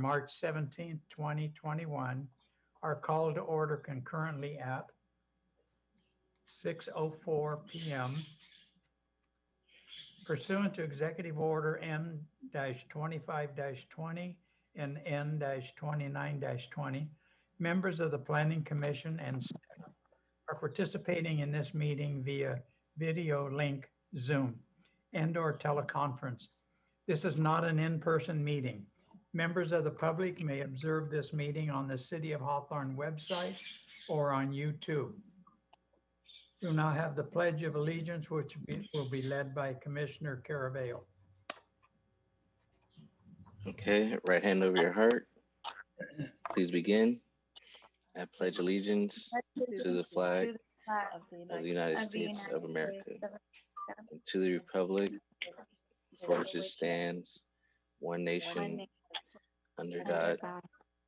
March 17th, 2021 are called to order concurrently at 6:04 p.m. Pursuant to Executive Order N-25-20 and N-29-20, members of the Planning Commission and staff are participating in this meeting via video link Zoom and/or teleconference. This is not an in-person meeting. Members of the public may observe this meeting on the City of Hawthorne website or on YouTube. We'll now have the Pledge of Allegiance, which will be led by Commissioner Caravello. Okay, right hand over your heart. Please begin. I pledge allegiance to the flag of the United States of America and to the republic for which it stands, one nation, under God,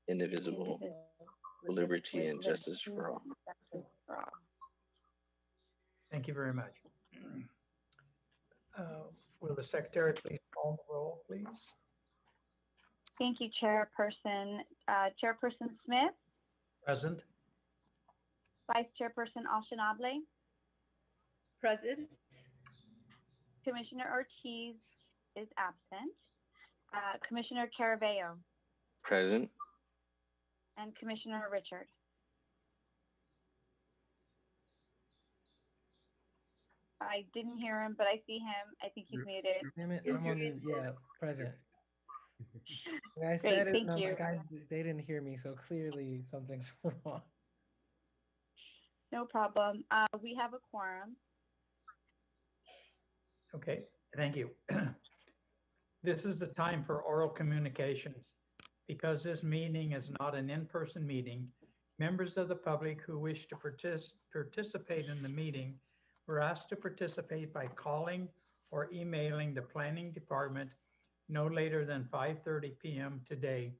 indivisible, with liberty and justice for all. Thank you very much. Will the Secretary please call the roll, please? Thank you, Chairperson. Chairperson Smith, Present. Vice Chairperson Alshanable, Present. Commissioner Ortiz is absent, Commissioner Caravello, Present. and Commissioner Richard. I didn't hear him, but I see him. I think he's muted. Damn it, I'm on the, yeah, present. I Great, said it, thank and I'm you. like, they didn't hear me, so clearly something's wrong. No problem. We have a quorum. Okay, thank you. This is the time for oral communications. Because this meeting is not an in-person meeting, members of the public who wish to participate in the meeting were asked to participate by calling or emailing the Planning Department no later than 5:30 p.m. today,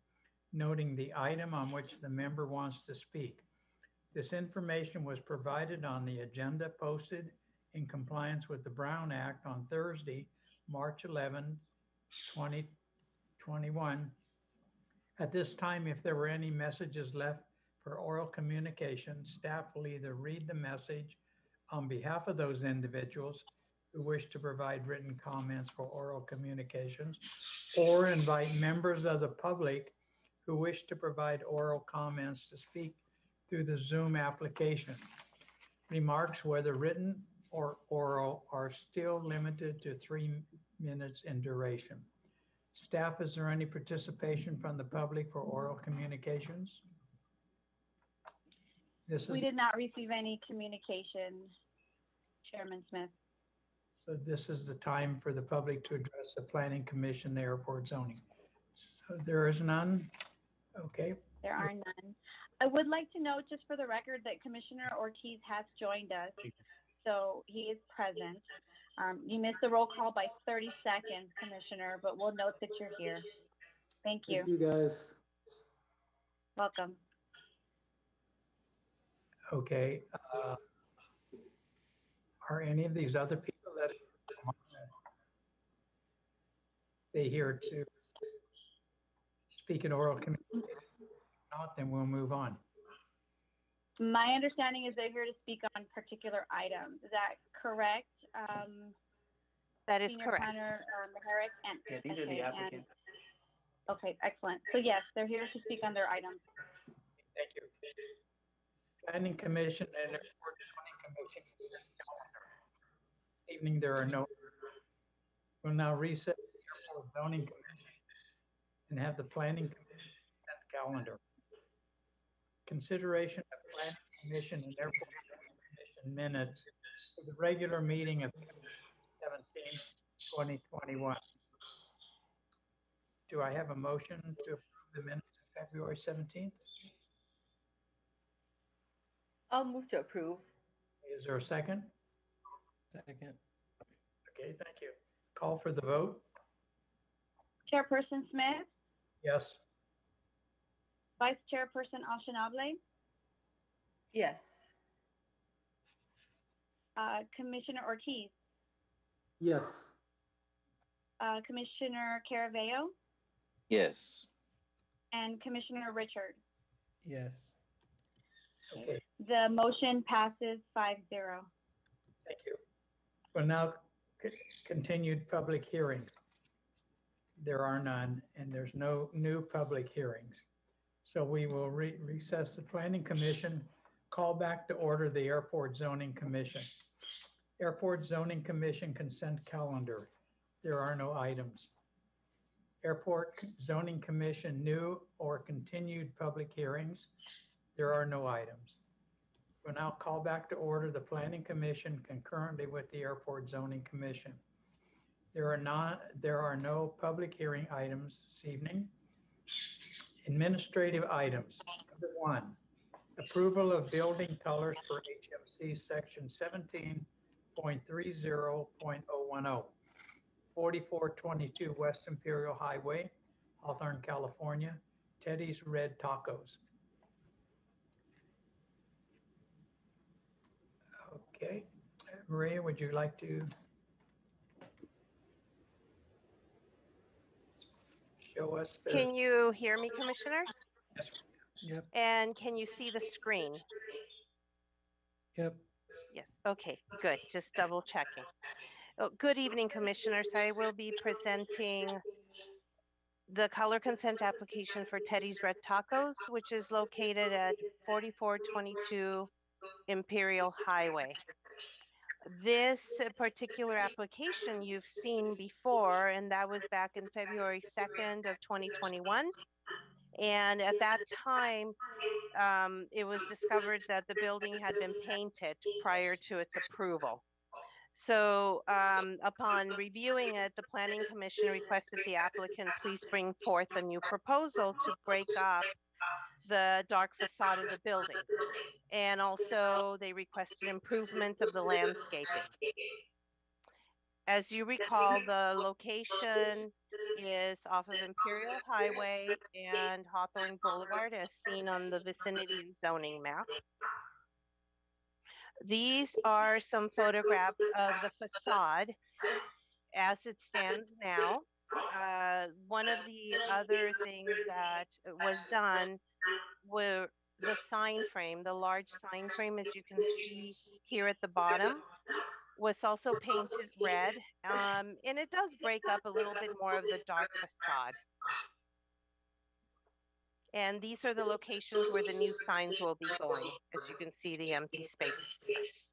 noting the item on which the member wants to speak. This information was provided on the agenda posted in compliance with the Brown Act on Thursday, March 11, 2021. At this time, if there were any messages left for oral communication, staff will either read the message on behalf of those individuals who wish to provide written comments for oral communications, or invite members of the public who wish to provide oral comments to speak through the Zoom application. Remarks, whether written or oral, are still limited to 3 minutes in duration. Staff, is there any participation from the public for oral communications? We did not receive any communication, Chairman Smith. So this is the time for the public to address the Planning Commission, the airport zoning. So there is none? Okay. There are none. I would like to note, just for the record, that Commissioner Ortiz has joined us, so he is present. You missed the roll call by 30 seconds, Commissioner, but we'll note that you're here. Thank you. Thank you, guys. Welcome. Okay. Are any of these other people that they here to speak in oral communication? If not, then we'll move on. My understanding is they're here to speak on particular items. Is that correct? That is Senior correct. Planner Maharick and Yeah, these are the applicants. okay, excellent. So yes, they're here to speak on their items. Thank you. Planning Commission and Airport Zoning Commission calendar. This evening there are no. We'll now reset the Airport Zoning Commission and have the Planning Commission and calendar. Consideration of Planning Commission and Airport Zoning Commission minutes for the regular meeting of 17, 2021. Do I have a motion to approve the minutes of February 17th? I'll move to approve. Is there a second? Second. Okay, thank you. Call for the vote. Chairperson Smith, Yes. Vice Chairperson Alshanable, Yes. Commissioner Ortiz, Yes. Commissioner Caravello, Yes. and Commissioner Richard. Yes. Okay, The motion passes 5-0. thank you. Well, now continued public hearings. There are none, and there's no new public hearings. So we will recess the Planning Commission, call back to order the Airport Zoning Commission. Airport Zoning Commission consent calendar. There are no items. Airport Zoning Commission new or continued public hearings. There are no items. We'll now call back to order the Planning Commission concurrently with the Airport Zoning Commission. There are no public hearing items this evening. Administrative items. Number 1, approval of building colors for HMC section 17.30.010, 4422 West Imperial Highway, Hawthorne, California, Teddy's Red Tacos. Okay, Maria, would you like to show us the? Can you hear me, commissioners? Yep. And can you see the screen? Yep. Yes, okay, good, just double checking. Oh, good evening, commissioners. I will be presenting the color consent application for Teddy's Red Tacos, which is located at 4422 Imperial Highway. This particular application you've seen before, and that was back in February 2nd of 2021. And at that time, it was discovered that the building had been painted prior to its approval. So upon reviewing it, the Planning Commission requested the applicant please bring forth a new proposal to break up the dark facade of the building. And also they requested improvement of the landscaping. As you recall, the location is off of Imperial Highway and Hawthorne Boulevard as seen on the vicinity zoning map. These are some photographs of the facade as it stands now. One of the other things that was done were the sign frame, the large sign frame, as you can see here at the bottom, was also painted red. And it does break up a little bit more of the dark facade. And these are the locations where the new signs will be going, as you can see the empty space.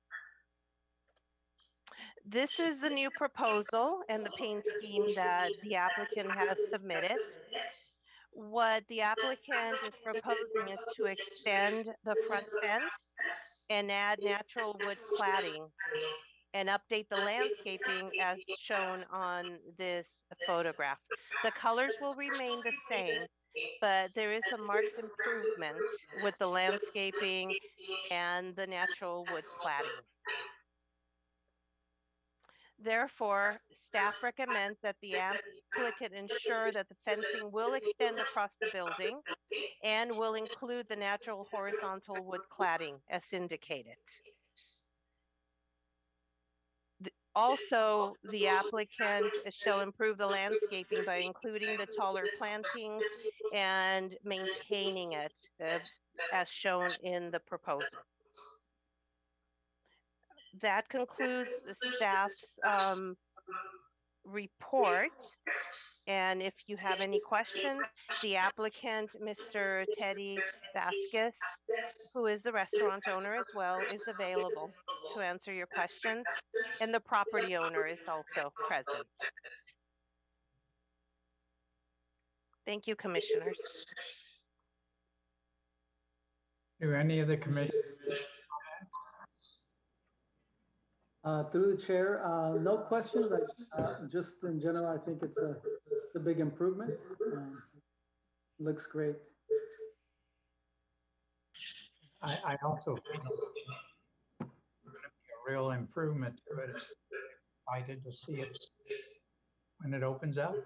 This is the new proposal and the paint scheme that the applicant has submitted. What the applicant is proposing is to extend the front fence and add natural wood cladding and update the landscaping as shown on this photograph. The colors will remain the same, but there is a marked improvement with the landscaping and the natural wood cladding. Therefore, staff recommends that the applicant ensure that the fencing will extend across the building and will include the natural horizontal wood cladding as indicated. Also, the applicant shall improve the landscaping by including the taller plantings and maintaining it as shown in the proposal. That concludes the staff's report. And if you have any questions, the applicant, Mr. Teddy Vasquez, who is the restaurant owner as well, is available to answer your questions. And the property owner is also present. Thank you, commissioners. Do any of the commission? Through the chair, no questions. Just in general, I think it's a big improvement. Looks great. I also think it's going to be a real improvement to it. Excited to see it when it opens up.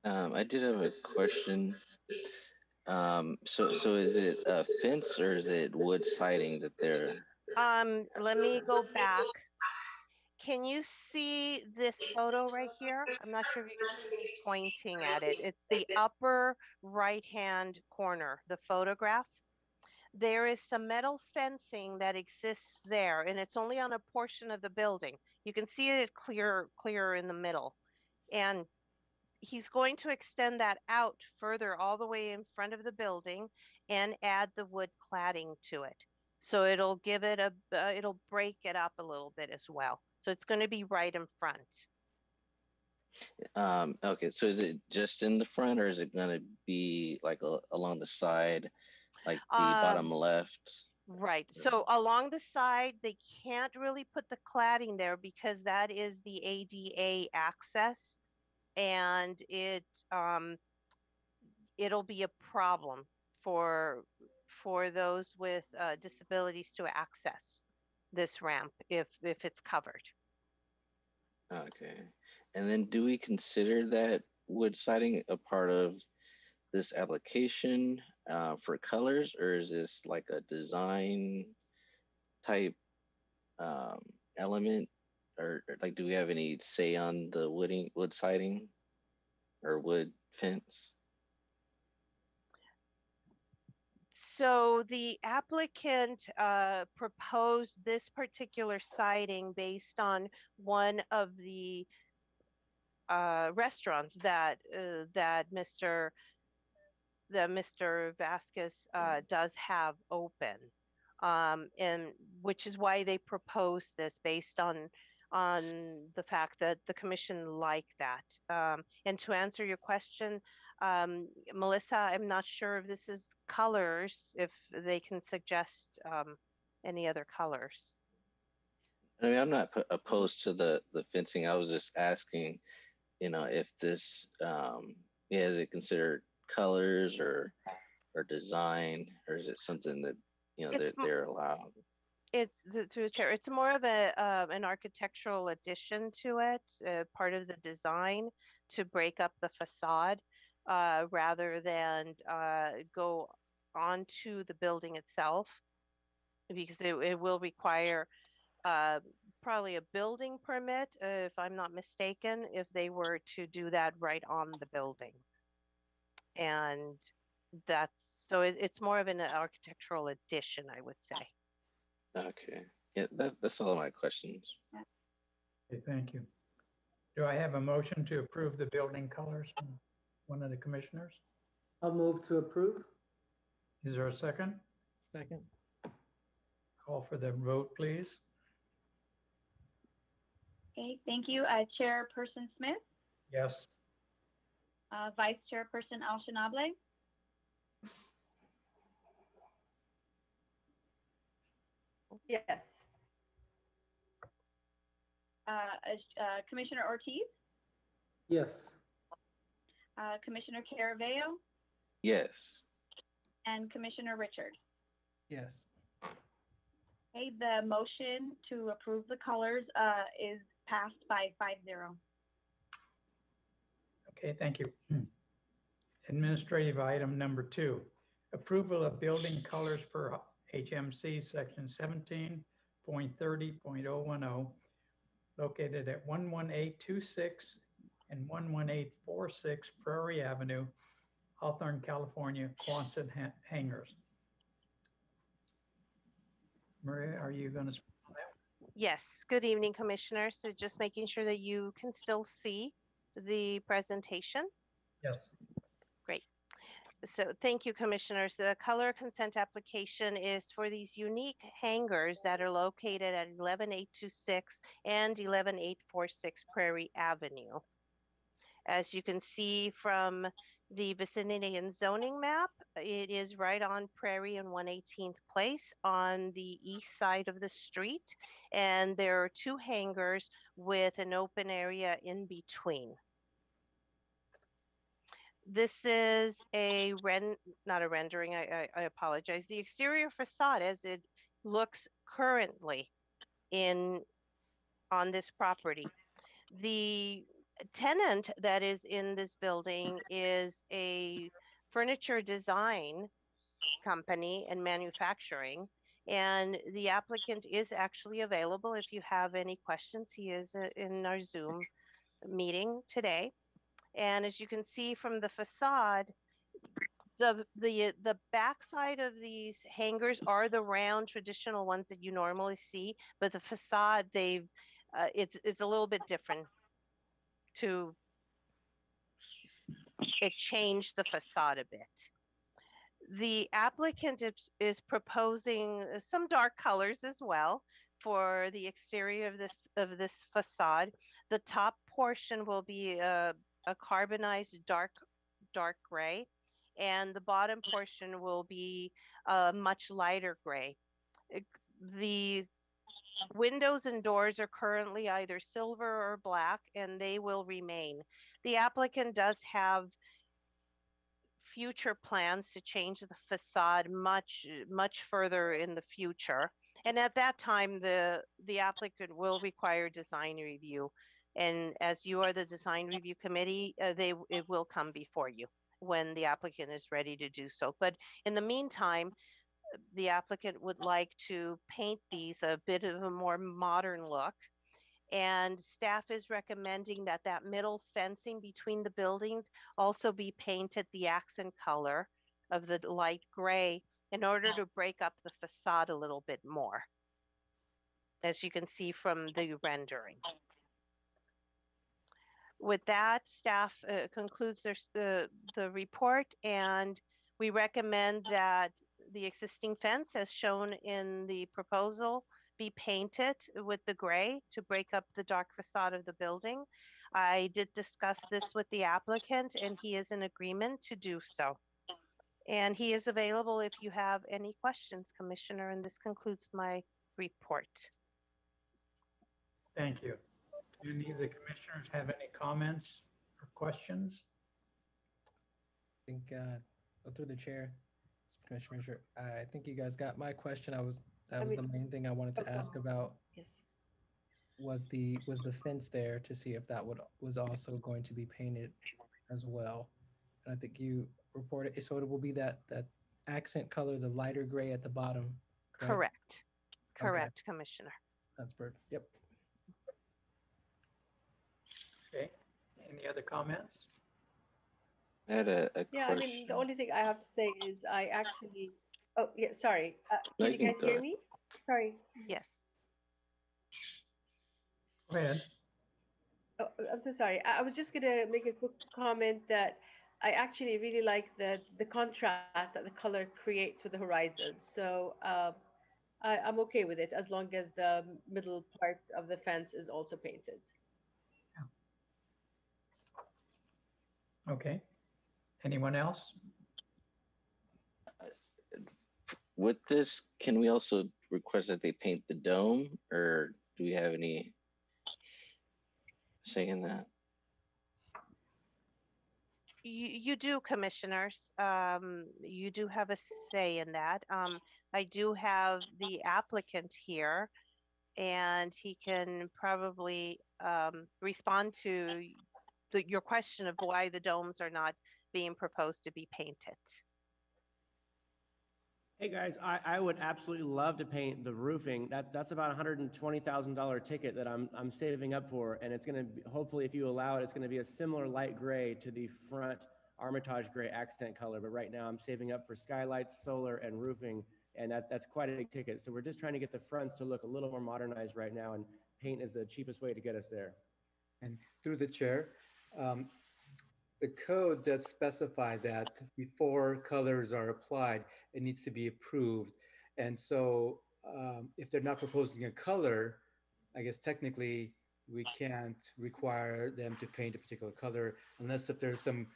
I did have a question. So is it a fence or is it wood siding that they're? Let me go back. can you see this photo right here? I'm not sure if you can see me pointing at it. It's the upper right-hand corner, the photograph. There is some metal fencing that exists there, and it's only on a portion of the building. You can see it clear in the middle. And he's going to extend that out further all the way in front of the building and add the wood cladding to it. So it'll give it it'll break it up a little bit as well. So it's going to be right in front. Okay, so is it just in the front, or is it gonna be like along the side, like the bottom left? Right. So along the side, they can't really put the cladding there because that is the ADA access, and it'll be a problem for those with disabilities to access this ramp if it's covered. Okay. And then do we consider that wood siding a part of this application for colors, or is this like a design type element, or like do we have any say on the wood siding or wood fence? So the applicant proposed this particular siding based on one of the restaurants that Mr. Vasquez does have open, and which is why they proposed this based on the fact that the commission liked that. And to answer your question, Melissa, I'm not sure if this is colors, if they can suggest any other colors. I mean, I'm not opposed to the fencing. I was just asking, if this is it considered colors or design, or is it something that they're allowed? It's through the chair. It's more of an architectural addition to it, part of the design to break up the facade, rather than go onto the building itself, because it will require probably a building permit, if I'm not mistaken, if they were to do that right on the building. And so it's more of an architectural addition, I would say. Okay. Yeah, that's all my questions. Okay, thank you. Do I have a motion to approve the building colors from one of the commissioners? I'll move to approve. Is there a second? Second. Call for the vote, please. Okay, thank you. Chairperson Smith, Yes. Vice Chairperson Alshanable, Yes. Commissioner Ortiz, Yes. Commissioner Caraveo, Yes. and Commissioner Richard. Yes. Okay, the motion to approve the colors is passed by 5-0. Okay, thank you. Administrative item number 2, approval of building colors for HMC section 17.30.010, located at 11826 and 11846 Prairie Avenue, Hawthorne, California, Quonset hangers. Maria, are you going to speak on that? Yes, good evening, Commissioners. So just making sure that you can still see the presentation. Yes. Great. So thank you, Commissioners. The color consent application is for these unique hangars that are located at 11826 and 11846 Prairie Avenue. As you can see from the vicinity and zoning map, it is right on Prairie and 118th Place on the east side of the street. And there are 2 hangars with an open area in between. This is not a rendering, I apologize. The exterior facade as it looks currently on this property. The tenant that is in this building is a furniture design company and manufacturing, And the applicant is actually available if you have any questions. He is in our Zoom meeting today. And as you can see from the facade, the backside of these hangars are the round traditional ones that you normally see, but the facade it's a little bit different. It changed the facade a bit. The applicant is proposing some dark colors as well for the exterior of this facade. The top portion will be a carbonized dark gray, and the bottom portion will be a much lighter gray. The windows and doors are currently either silver or black, and they will remain. The applicant does have future plans to change the facade much further in the future, and at that time the applicant will require design review, and as you are the design review committee, it will come before you when the applicant is ready to do so. But in the meantime, the applicant would like to paint these a bit of a more modern look, and staff is recommending that that middle fencing between the buildings also be painted the accent color of the light gray in order to break up the facade a little bit more, as you can see from the rendering. With that, staff concludes the report, and we recommend that the existing fence as shown in the proposal be painted with the gray to break up the dark facade of the building. I did discuss this with the applicant, and he is in agreement to do so. And he is available if you have any questions, Commissioner, and this concludes my report. Thank you. Do any of the commissioners have any comments or questions? I think go through the chair, Commissioner. I think you guys got my question. That was the main thing I wanted to ask about. Yes. Was the fence there to see if that was also going to be painted as well? And I think you reported, so it will be that accent color, the lighter gray at the bottom. Correct. Correct, Okay. Commissioner. That's perfect. Yep. Okay. Any other comments? I had a Yeah, question. I mean, the only thing I have to say is I actually, oh, yeah, sorry. No, Can you you can guys go hear ahead. me? Sorry. Yes. Go ahead. Oh, I'm so sorry. I was just gonna make a quick comment that I actually really like the contrast that the color creates with the horizon. So I'm okay with it as long as the middle part of the fence is also painted. Okay. Anyone else? With this, can we also request that they paint the dome, or do we have any say in that? You do, commissioners. You do have a say in that. I do have the applicant here, and he can probably respond to your question of why the domes are not being proposed to be painted. Hey guys, I would absolutely love to paint the roofing. That's about $120,000 ticket that I'm saving up for, and it's gonna be, hopefully, if you allow it, it's gonna be a similar light gray to the front Armitage gray accent color. But right now, I'm saving up for skylights, solar, and roofing, and that's quite a big ticket. So we're just trying to get the fronts to look a little more modernized right now, and paint is the cheapest way to get us there. And through the chair, the code does specify that before colors are applied, it needs to be approved. And so if they're not proposing a color, I guess technically we can't require them to paint a particular color unless if there's some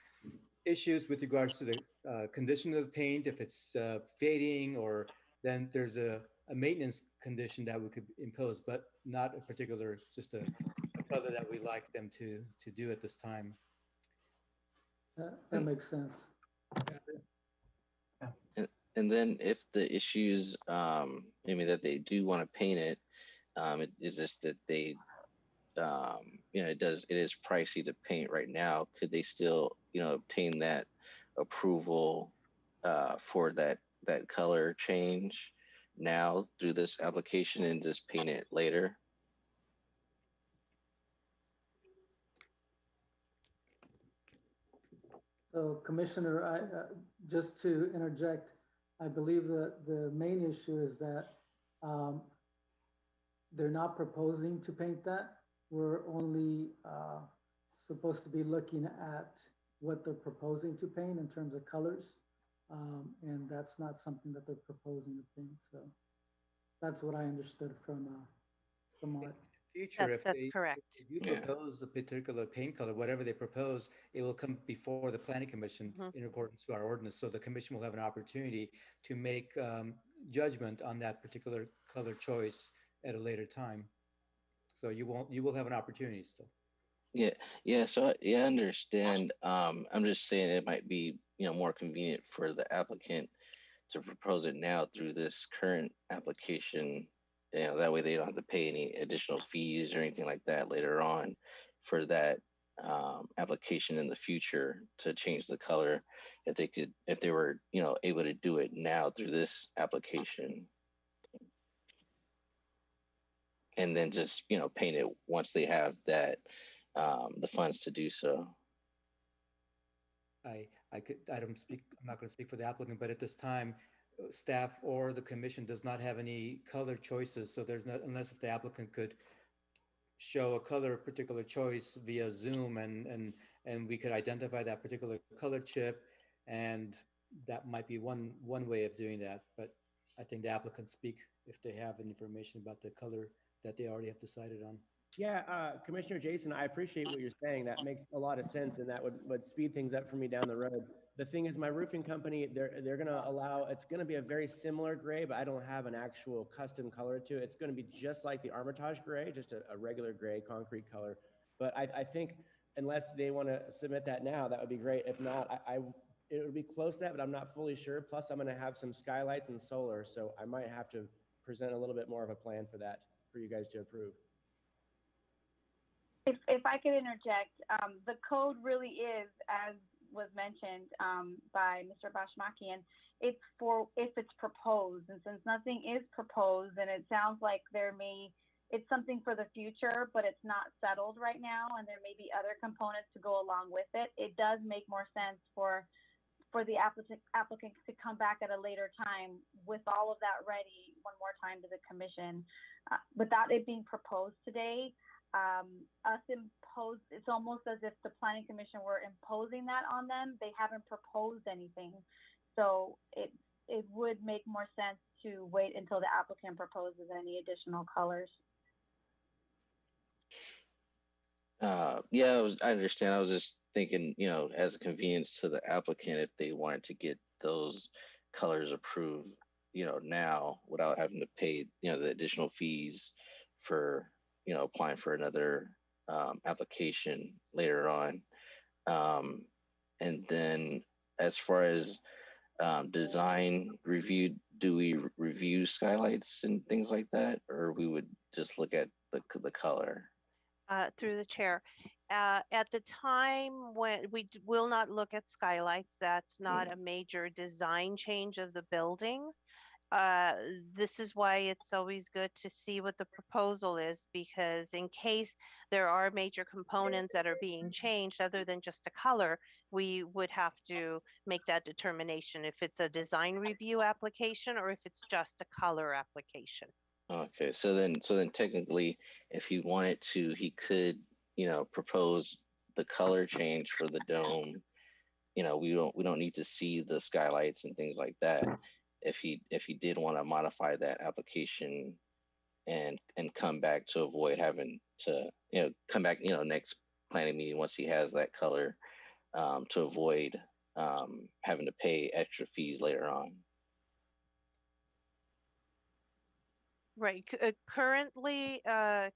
issues with regards to the condition of the paint, if it's fading, or then there's a maintenance condition that we could impose, but not a particular, just a color that we like them to do at this time. That makes sense. And then if the issues, maybe that they do want to paint it, it is just that they, it is pricey to paint right now. Could they still, obtain that approval for that color change now through this application and just paint it later? So Commissioner, just to interject, I believe that the main issue is that they're not proposing to paint that. We're only supposed to be looking at what they're proposing to paint in terms of colors. And that's not something that they're proposing to paint. So that's what I understood from what. Future, if That's they, correct. if you Yeah. propose a particular paint color, whatever they propose, it will come before the planning commission in accordance to our ordinance. So the commission will have an opportunity to make judgment on that particular color choice at a later time. So you will have an opportunity still. Yeah. So yeah, I understand. I'm just saying it might be, more convenient for the applicant to propose it now through this current application. That way they don't have to pay any additional fees or anything like that later on for that application in the future to change the color if they were, able to do it now through this application. And then just, paint it once they have that, the funds to do so. I don't speak, I'm not going to speak for the applicant, but at this time, staff or the commission does not have any color choices. So there's not, unless if the applicant could show a particular choice via Zoom and we could identify that particular color chip, and that might be one way of doing that. But I think the applicant speak if they have any information about the color that they already have decided on. Yeah, Commissioner Jason, I appreciate what you're saying. That makes a lot of sense, and that would speed things up for me down the road. The thing is, my roofing company, they're going to allow, it's going to be a very similar gray, but I don't have an actual custom color to it. It's going to be just like the Armitage gray, just a regular gray concrete color. But I think unless they want to submit that now, that would be great. If not, it would be close to that, but I'm not fully sure. Plus, I'm going to have some skylights and solar, so I might have to present a little bit more of a plan for that for you guys to approve. If I could interject, the code really is, as was mentioned by Mr. Bashmakian, it's for if it's proposed. And since nothing is proposed, and it sounds like it's something for the future, but it's not settled right now, and there may be other components to go along with it, it does make more sense for the applicant to come back at a later time with all of that ready one more time to the commission. Without it being proposed today, it's almost as if the planning commission were imposing that on them. They haven't proposed anything. So it would make more sense to wait until the applicant proposes any additional colors. Yeah, I understand. I was just thinking, as a convenience to the applicant, if they wanted to get those colors approved, now without having to pay, the additional fees for, applying for another application later on. And then as far as design review, do we review skylights and things like that, or we would just look at the color? Through the chair. At the time when we will not look at skylights, that's not a major design change of the building. This is why it's always good to see what the proposal is, because in case there are major components that are being changed other than just a color, we would have to make that determination if it's a design review application or if it's just a color application. Okay, so then technically, if he wanted to, he could, propose the color change for the dome. We don't need to see the skylights and things like that. If he did want to modify that application and come back to avoid having to, come back, next planning meeting once he has that color, to avoid having to pay extra fees later on. Right. Currently,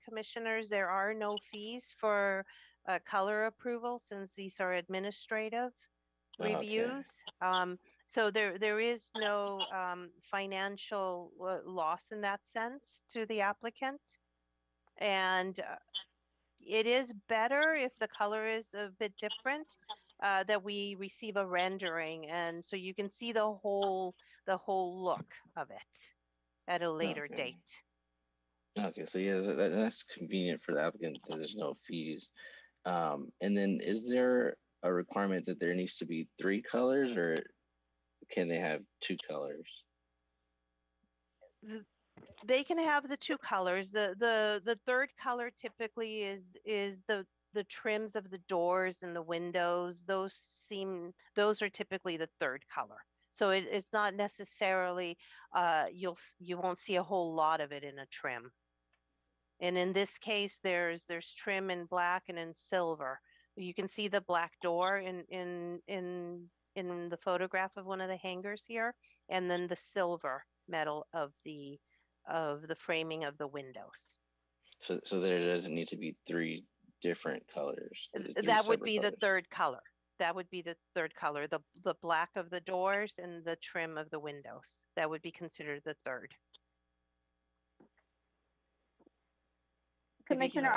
commissioners, there are no fees for color approval since these are administrative reviews. So there is no financial loss in that sense to the applicant. And it is better if the color is a bit different, that we receive a rendering, and so you can see the whole look of it. at a later Okay. date. Okay, so yeah, that's convenient for the applicant that there's no fees. And then is there a requirement that there needs to be 3 colors, or can they have 2 colors? They can have the 2 colors. The third color typically is the trims of the doors and the windows. Those are typically the third color. So it's not necessarily you won't see a whole lot of it in a trim. And in this case, there's trim in black and in silver. You can see the black door in the photograph of one of the hangers here, and then the silver metal of the framing of the windows. So there doesn't need to be 3 different colors. 3 That would separate be the colors. third color. That would be the third color. The black of the doors and the trim of the windows. That would be considered the third. Commissioner,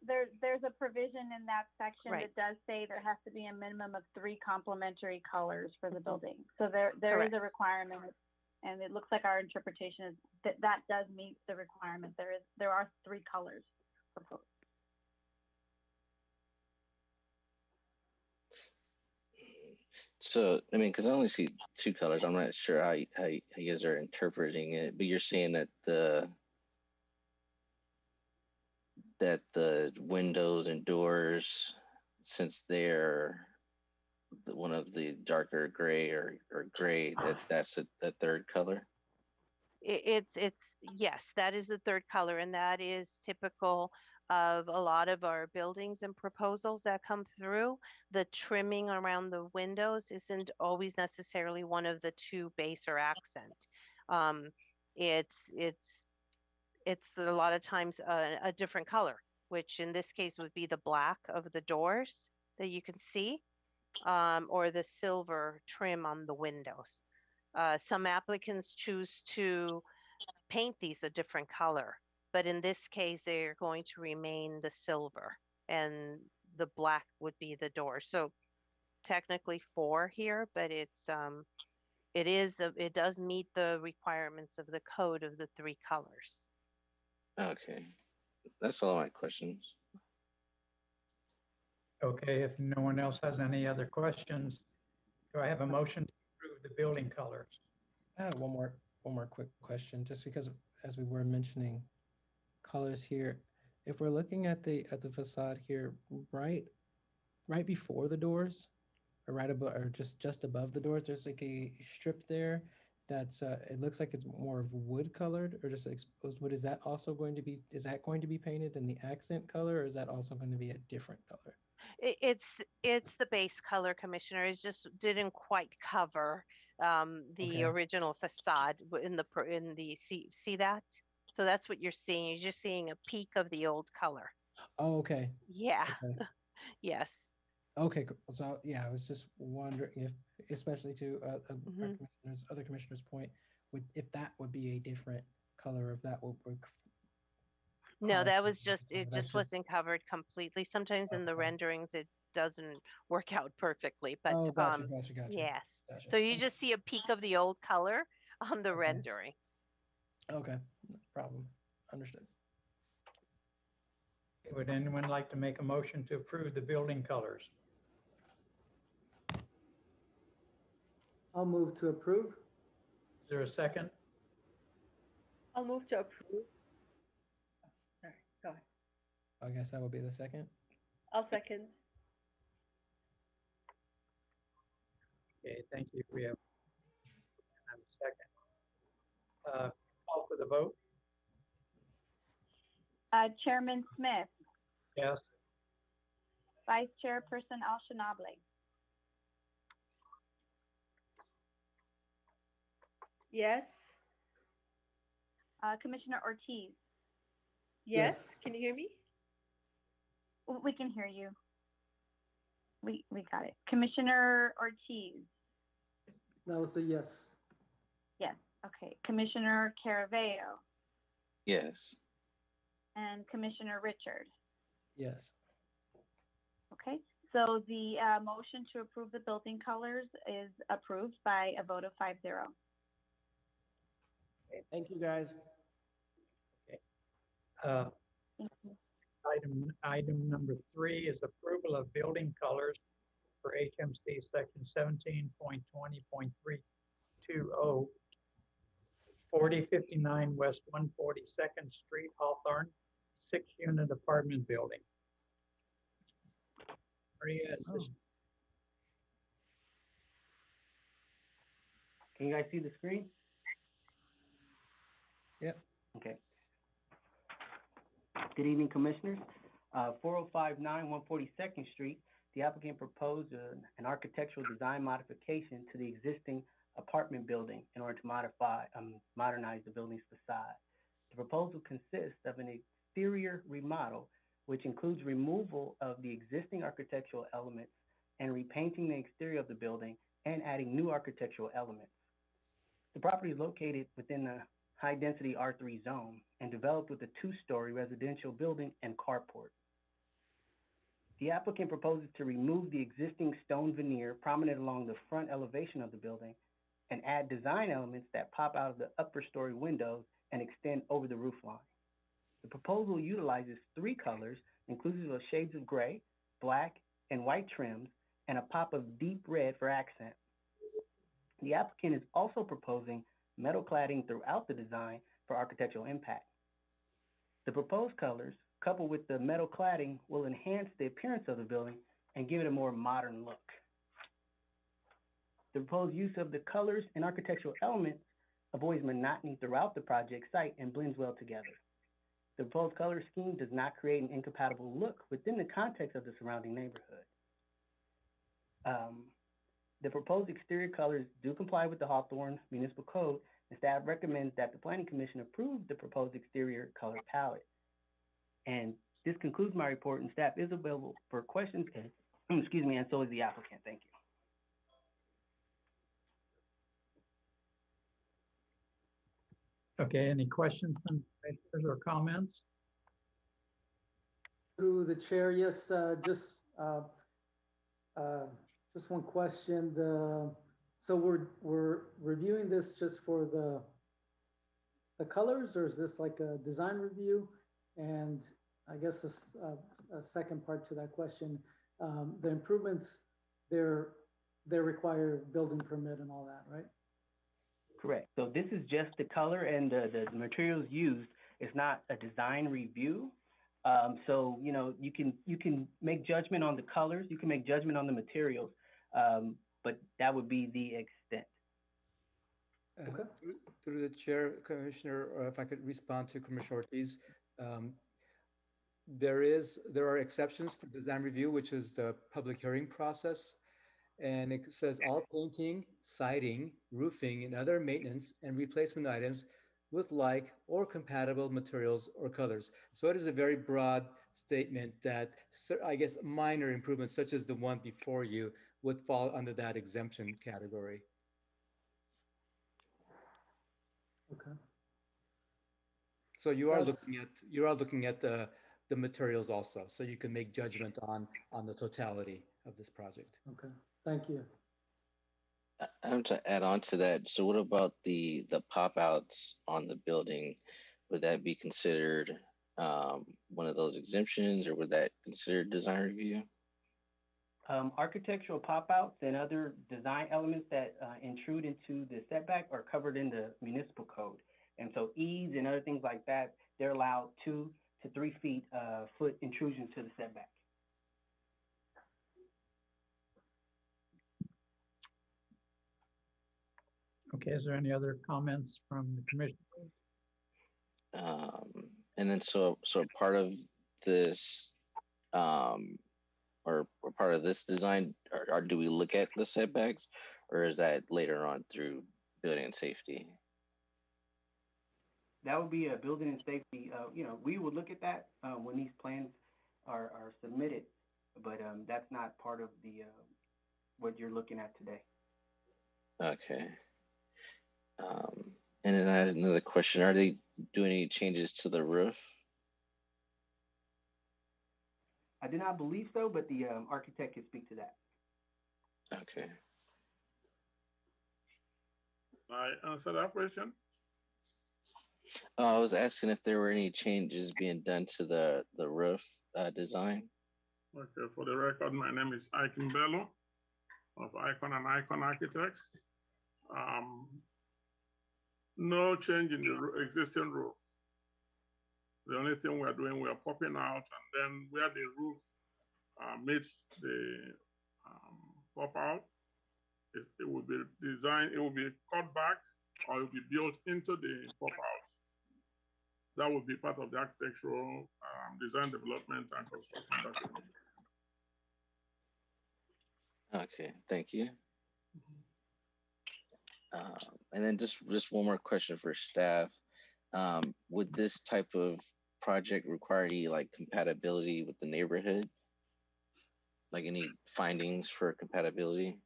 there's a provision in that section Right. that does say there has to be a minimum of 3 complementary colors for the building. So there is a Correct. requirement, and it looks like our interpretation is that does meet the requirement. There are 3 colors proposed. So I mean, because I only see 2 colors, I'm not sure how you guys are interpreting it. But you're saying that the windows and doors, since they're one of the darker gray or gray, that's the third color. It's yes, that is the third color, and that is typical of a lot of our buildings and proposals that come through. The trimming around the windows isn't always necessarily one of the 2 base or accent. Um, it's a lot of times a different color, which in this case would be the black of the doors that you can see, or the silver trim on the windows. Some applicants choose to paint these a different color, but in this case, they're going to remain the silver, and the black would be the door. So technically 4 here, but it does meet the requirements of the code of the 3 colors. Okay, that's all my questions. Okay, if no one else has any other questions, do I have a motion to approve the building colors? I had one more quick question, just because as we were mentioning colors here, if we're looking at the facade here, right before the doors, or right above, or just above the doors, there's like a strip there that's it looks like it's more of wood colored or just exposed wood. Is that going to be painted in the accent color, or is that also going to be a different color? It's the base color, Commissioner. It just didn't quite cover the Okay. original facade in the see that? So that's what you're seeing. You're just seeing a peak of the old color. Oh, okay. Yeah. Okay. Yes. Okay, cool. So yeah, I was just wondering if, especially to our Mhm. other commissioners' point, if that would be a different color, if that would No, cause that was just, something, it that's just wasn't covered completely. Sometimes in the okay. renderings, it doesn't work out perfectly, but Oh, gotcha. yes. Gotcha. So you just see a peak of the old color on the Okay. rendering. Okay, no problem. Understood. Would anyone like to make a motion to approve the building colors? I'll move to approve. Is there a second? I'll move to approve. Sorry, go ahead. I guess that would be the second. I'll second. Okay, thank you. We have a second. Call for the vote. Chairman Smith, Yes. Vice Chairperson Al-Shanabli, Yes. Commissioner Ortiz. Yes. Yes. Can you hear me? We can hear you. We got it. Commissioner Ortiz. That was a yes. Yes. Okay. Commissioner Caravello Yes. and Commissioner Richard. Yes. Okay. So the motion to approve the building colors is approved by a vote of 5-0. Okay, Thank you, guys. Uh, Thank you. Item number 3 is approval of building colors for HMC section 17.20.320, 4059 West 142nd Street, Hawthorne, 6-unit apartment building. Maria, is this- Can you guys see the screen? Yep. Okay. Good evening, Commissioners. 4059 142nd Street, the applicant proposed an architectural design modification to the existing apartment building in order to modernize the building's facade. The proposal consists of an exterior remodel, which includes removal of the existing architectural elements and repainting the exterior of the building and adding new architectural elements. The property is located within the high-density R3 zone and developed with a 2-story residential building and carport. The applicant proposes to remove the existing stone veneer prominent along the front elevation of the building and add design elements that pop out of the upper story windows and extend over the roof line. The proposal utilizes 3 colors, inclusive of shades of gray, black, and white trims, and a pop of deep red for accent. The applicant is also proposing metal cladding throughout the design for architectural impact. The proposed colors, coupled with the metal cladding, will enhance the appearance of the building and give it a more modern look. The proposed use of the colors and architectural elements avoids monotony throughout the project site and blends well together. The proposed color scheme does not create an incompatible look within the context of the surrounding neighborhood. The proposed exterior colors do comply with the Hawthorne Municipal Code, and staff recommends that the Planning Commission approve the proposed exterior color palette. And this concludes my report, and staff is available for questions, and, excuse me, and so is the applicant. Thank you. Okay, any questions from commissioners or comments? Through the chair, yes, just one question. So we're reviewing this just for the colors, or is this like a design review? And I guess this, a second part to that question, the improvements, they require building permit and all that, right? Correct. So this is just the color and the materials used. It's not a design review. So, you know, you can make judgment on the colors, you can make judgment on the materials, but that would be the extent. Okay. Through the chair, Commissioner, or if I could respond to Commissioner Ortiz, there are exceptions for design review, which is the public hearing process. And it says all painting, siding, roofing, and other maintenance and replacement items with like or compatible materials or colors. So it is a very broad statement that I guess minor improvements such as the one before you would fall under that exemption category. Okay. So you are looking at the materials also, so you can make judgment on the totality of this project. Okay, thank you. I want to add on to that. So what about the pop outs on the building? Would that be considered one of those exemptions, or would that considered design review? Architectural pop outs and other design elements that intrude into the setback are covered in the municipal code. And so eaves and other things like that, they're allowed 2 to 3 feet foot intrusion to the setback. Okay, is there any other comments from the commission? And then so part of this or part of this design, or do we look at the setbacks, or is that later on through building and safety? That would be a building and safety. You know, we would look at that when these plans are submitted, but that's not part of the what you're looking at today. Okay. And then I had another question. Are they doing any changes to the roof? I do not believe so, but the architect can speak to that. Okay. I answer that question. I was asking if there were any changes being done to the roof design. Okay, for the record, my name is Icon Bello of Icon and Icon Architects. No change in the existing roof. The only thing we're doing, we're popping out, and then where the roof meets the pop out, it will be designed, it will be cut back, or it will be built into the pop out. That will be part of the architectural design development and construction document. Okay, thank you. And then just one more question for staff. Would this type of project require any like compatibility with the neighborhood? Like any findings for compatibility?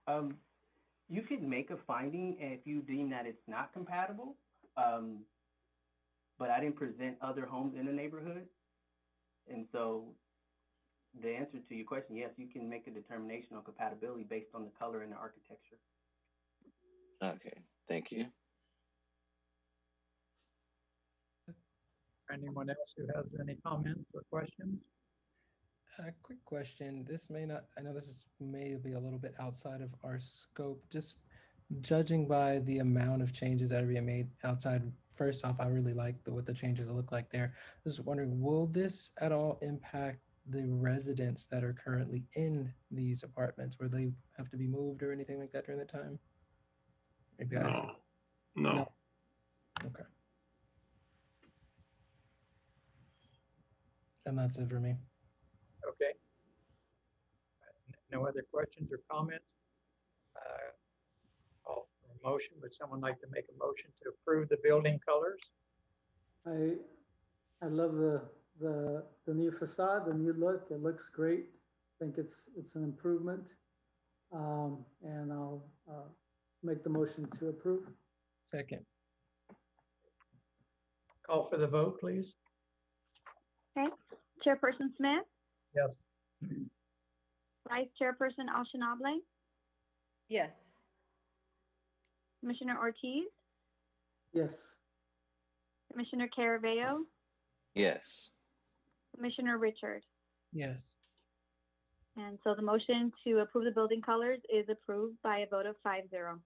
You could make a finding if you deem that it's not compatible. But I didn't present other homes in the neighborhood. And so the answer to your question, yes, you can make a determination on compatibility based on the color and the architecture. Okay, thank you. Anyone else who has any comments or questions? A quick question. This may not, I know this is may be a little bit outside of our scope. Just judging by the amount of changes that are being made outside, first off, I really like what the changes look like there. I was wondering, will this at all impact the residents that are currently in these apartments? Where they have to be moved or anything like that during the time? Maybe No. Okay. And that's it for me. Okay. No other questions or comments? Call for a motion. Would someone like to make a motion to approve the building colors? I love the new facade, the new look. It looks great. I think it's an improvement. And I'll make the motion to approve. Second. Call for the vote, please. Okay. Chairperson Smith, Yes. Vice Chairperson Alshanable, Yes. Commissioner Ortiz, Yes. Commissioner Caraveo, Yes. Commissioner Richard. Yes. And so the motion to approve the building colors is approved by a vote of 5-0.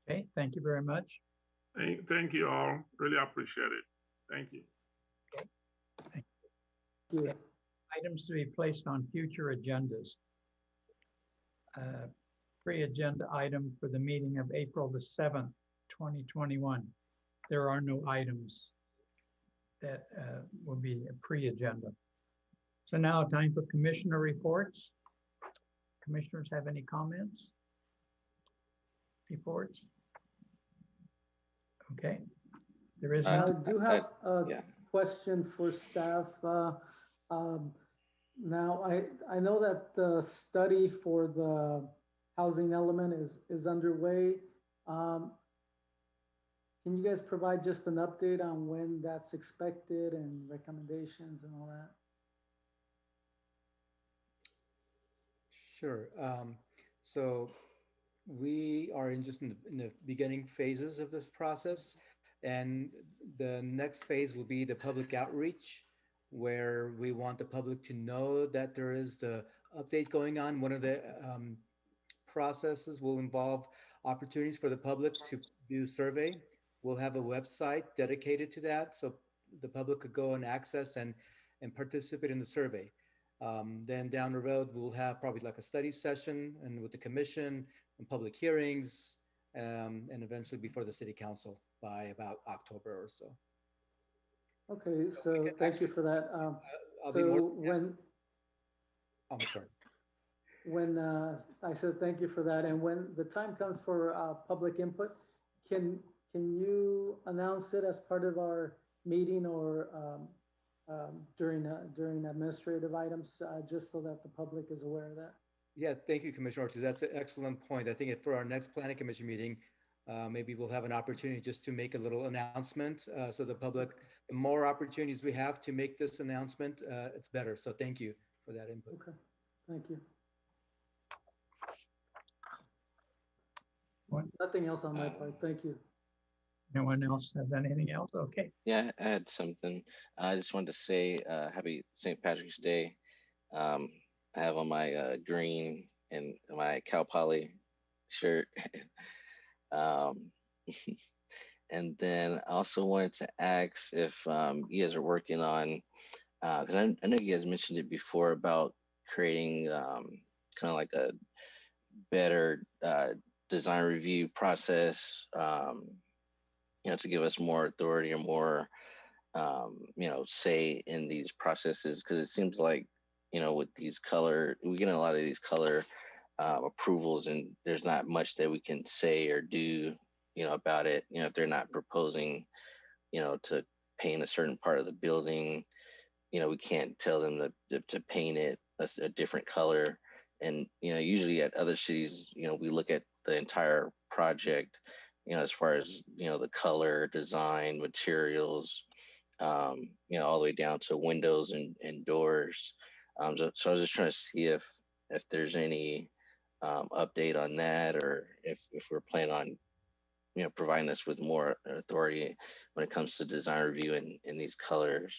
Okay, thank you very much. Thank you all. Really appreciate it. Thank you. Okay. Thank you. Items to be placed on future agendas. Pre-agenda item for the meeting of April the 7th, 2021. There are no items that will be a pre-agenda. So now time for commissioner reports. Commissioners have any comments? Reports? Okay. There is I none. do have a yeah. question for staff. Now, I know that the study for the housing element is underway. Can you guys provide just an update on when that's expected and recommendations and all that? Sure. So we are in the beginning phases of this process, and the next phase will be the public outreach, where we want the public to know that there is the update going on. One of the processes will involve opportunities for the public to do survey. We'll have a website dedicated to that, so the public could go and access and participate in the survey. Then down the road, we'll have probably like a study session and with the commission and public hearings, and eventually before the city council by about October or so. Okay, so thank you for that. I'll so be more, when I'm sorry. when I said thank you for that, and when the time comes for public input, can you announce it as part of our meeting or during administrative items, just so that the public is aware of that? Yeah, thank you, Commissioner Ortiz. That's an excellent point. I think for our next planning commission meeting, maybe we'll have an opportunity just to make a little announcement, so the public, the more opportunities we have to make this announcement, it's better. So thank you for that input. Okay, thank you. What? Nothing else on my part. Thank you. No one else has anything else? Okay. Yeah, I had something. I just wanted to say happy St. Patrick's Day. Um, I have on my green and my Cal Poly shirt. um, and then I also wanted to ask if you guys are working on, because I know you guys mentioned it before about creating kind of like a better design review process, to give us more authority or more, say in these processes. Because it seems like, with these color, we get a lot of these color approvals, and there's not much that we can say or do, about it. If they're not proposing, to paint a certain part of the building, we can't tell them to paint it a different color. And usually at other cities, we look at the entire project, as far as the color, design, materials, all the way down to windows and doors. So I was just trying to see if there's any update on that, or if we're planning on providing us with more authority when it comes to design review in these colors.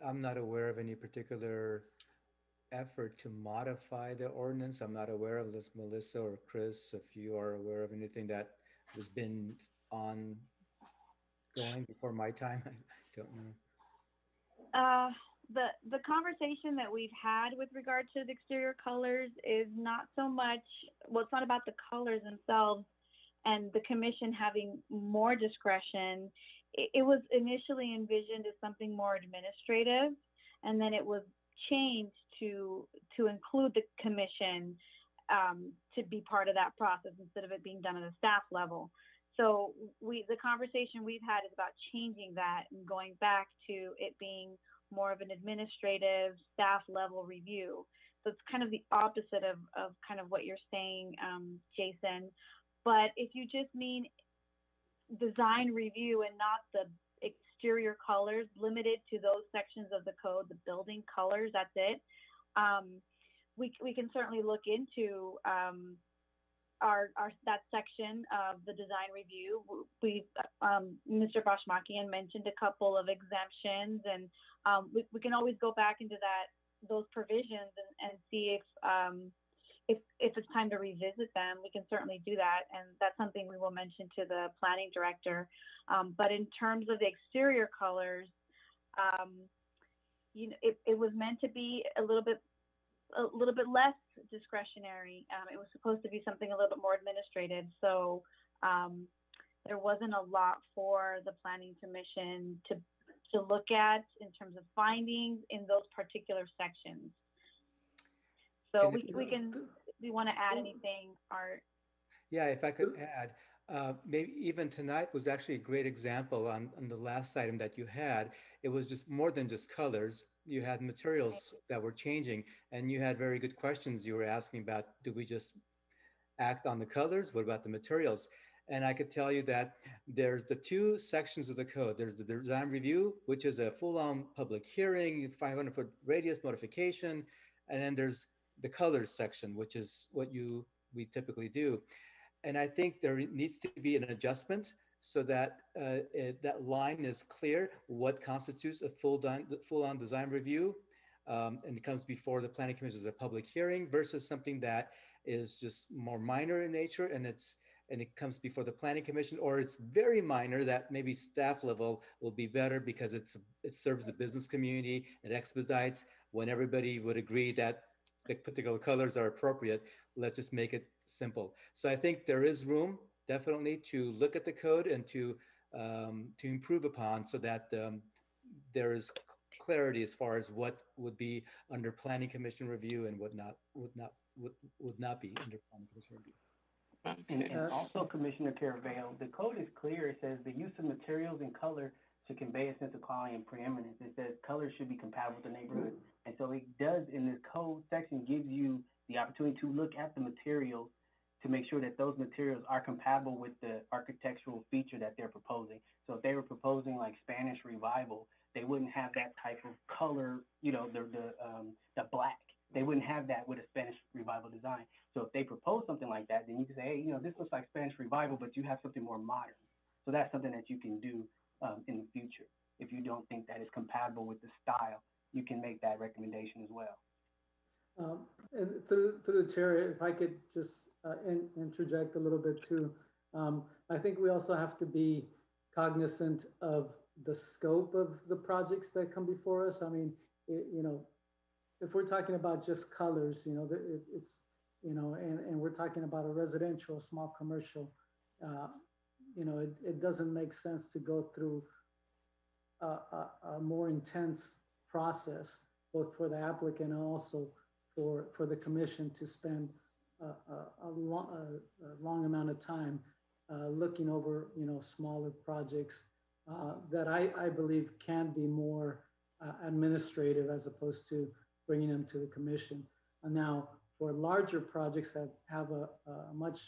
I'm not aware of any particular effort to modify the ordinance. I'm not aware of this, Melissa or Chris, if you are aware of anything that has been ongoing before my time. I don't know. The conversation that we've had with regard to the exterior colors is not so much, well, it's not about the colors themselves and the commission having more discretion. It was initially envisioned as something more administrative, and then it was changed to include the commission to be part of that process instead of it being done at a staff level. So the conversation we've had is about changing that and going back to it being more of an administrative staff level review. So it's kind of the opposite of kind of what you're saying, Jason. But if you just mean design review and not the exterior colors, limited to those sections of the code, the building colors, that's it. We can certainly look into our that section of the design review. Mr. Bashmakian mentioned a couple of exemptions, and we can always go back into those provisions and see if it's time to revisit them. We can certainly do that, and that's something we will mention to the planning director. But in terms of the exterior colors, it was meant to be a little bit less discretionary. It was supposed to be something a little bit more administrative. So there wasn't a lot for the planning commission to look at in terms of findings in those particular sections. So we can, if you want to add anything, Art? Yeah, if I could add, maybe even tonight was actually a great example on the last item that you had. It was just more than just colors. You had materials that were changing, and you had very good questions you were asking about, do we just act on the colors? What about the materials? And I could tell you that there's the two sections of the code. There's the design review, which is a full-on public hearing, 500-foot radius notification, and then there's the colors section, which is what we typically do. And I think there needs to be an adjustment so that that line is clear, what constitutes a full-on design review, and it comes before the planning commission as a public hearing versus something that is just more minor in nature, and it comes before the planning commission, or it's very minor that maybe staff level will be better because it serves the business community, it expedites when everybody would agree that the particular colors are appropriate. Let's just make it simple. So I think there is room definitely to look at the code and to improve upon so that there is clarity as far as what would be under planning commission review and would not be under planning commission review. And also, Commissioner Caravelle, the code is clear. It says the use of materials and color to convey a sense of quality and preeminence. It says colors should be compatible with the neighborhood. And so it does, in this code section, gives you the opportunity to look at the materials to make sure that those materials are compatible with the architectural feature that they're proposing. So if they were proposing like Spanish Revival, they wouldn't have that type of color, the black, they wouldn't have that with a Spanish Revival design. So if they propose something like that, then you can say, hey, this looks like Spanish Revival, but you have something more modern. So that's something that you can do in the future. If you don't think that is compatible with the style, you can make that recommendation as well. And through the chair, if I could just interject a little bit too. I think we also have to be cognizant of the scope of the projects that come before us. I mean, if we're talking about just colors, it's, and we're talking about a residential, small commercial, it doesn't make sense to go through a more intense process, both for the applicant and also for the commission to spend a long amount of time looking over, smaller projects that I believe can be more administrative as opposed to bringing them to the commission. And now for larger projects that have a much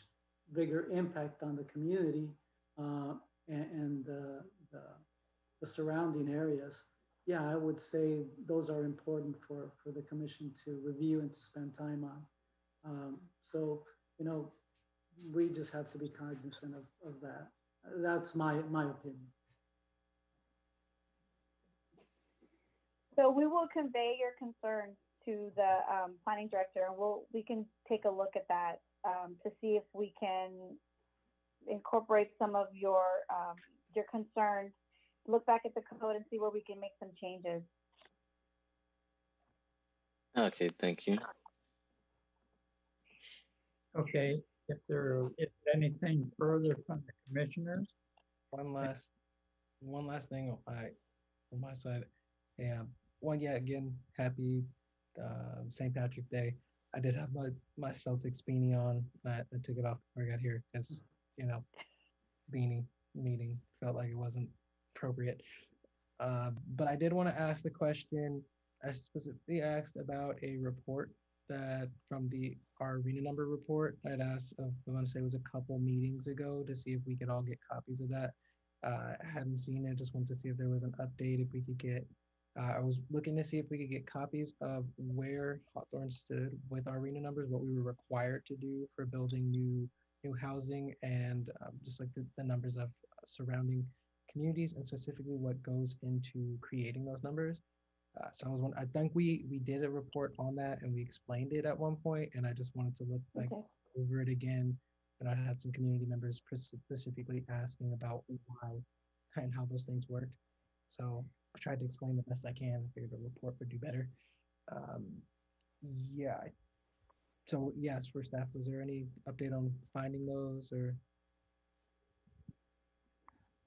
bigger impact on the community and the surrounding areas, yeah, I would say those are important for the commission to review and to spend time on. So, we just have to be cognizant of that. That's my opinion. So we will convey your concerns to the planning director, and we can take a look at that to see if we can incorporate some of your concerns. Look back at the code and see where we can make some changes. Okay, thank you. Okay, if there is anything further from the commissioners. One last thing from my side. Again, happy St. Patrick's Day. I did have my Celtics beanie on. I took it off before I got here because, beanie meeting felt like it wasn't appropriate. But I did want to ask the question. I specifically asked about a report that from our arena number report. I'd asked, I want to say it was a couple meetings ago, to see if we could all get copies of that. I hadn't seen it, just wanted to see if there was an update, if we could get, I was looking to see if we could get copies of where Hawthorne stood with our arena numbers, what we were required to do for building new housing, and just like the numbers of surrounding communities, and specifically what goes into creating those numbers. So I think we did a report on that and we explained it at one point, and I just wanted to look over it again. And I had some community members specifically asking about why and how those things worked. So I tried to explain the best I can. I figured a report would do better. Yeah. So yes, for staff, was there any update on finding those or?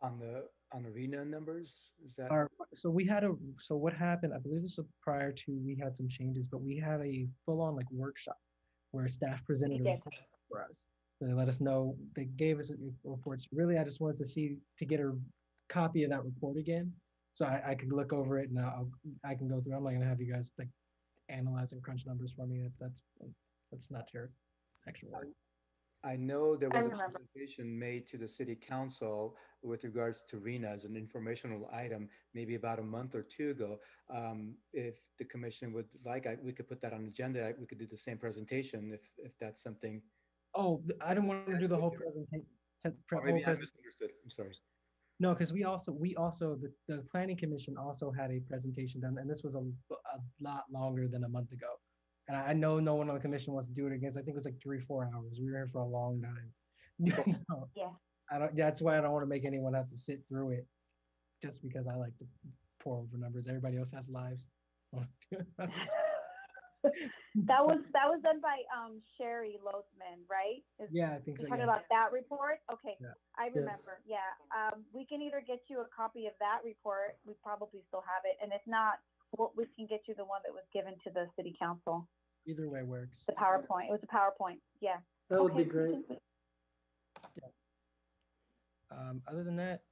On the arena numbers, is that? So what happened, I believe this was prior to, we had some changes, but we had a full-on workshop where staff presented a report for us. So they let us know, they gave us reports. Really, I just wanted to get a copy of that report again, so I could look over it, and I can go through. I'm not gonna have you guys analyze and crunch numbers for me. That's not your actual work. I know there was a presentation made to the city council with regards to RENA as an informational item, maybe about a month or two ago. If the commission would like, we could put that on the agenda. We could do the same presentation if that's something. Oh, I don't want to do the whole presentation. Maybe I misunderstood. I'm sorry. No, because we also the planning commission also had a presentation done, and this was a lot longer than a month ago. And I know no one on the commission wants to do it again. I think it was 3-4 hours. We were here for a long time. So yeah. That's why I don't want to make anyone have to sit through it, just because I like to pour over numbers. Everybody else has lives. That was done by Sherry Lothman, right? Yeah, I think so. You're talking about that report? Okay, yeah. I remember. Yes. Yeah, we can either get you a copy of that report. We probably still have it, and if not, we can get you the one that was given to the city council. Either way works. The PowerPoint. It was a PowerPoint. Yeah. That would be great. Yeah. Other than that,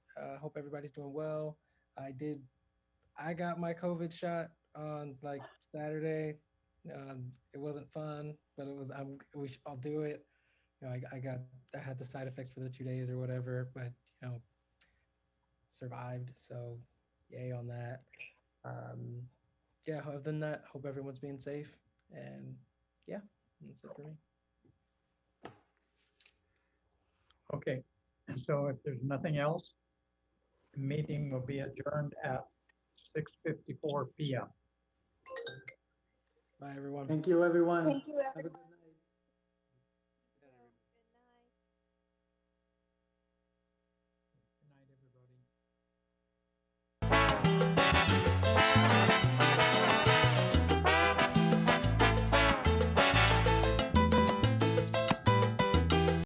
hope everybody's doing well. I got my COVID shot on Saturday. It wasn't fun, but it was. I'll do it. I had the side effects for the 2 days or whatever, but survived. So yay on that. Yeah. Other than that, hope everyone's being safe. And yeah, that's it for me. Okay, and so if there's nothing else, the meeting will be adjourned at 6:54 p.m. Bye, everyone. Thank you, everyone. Thank you, Have a everyone. good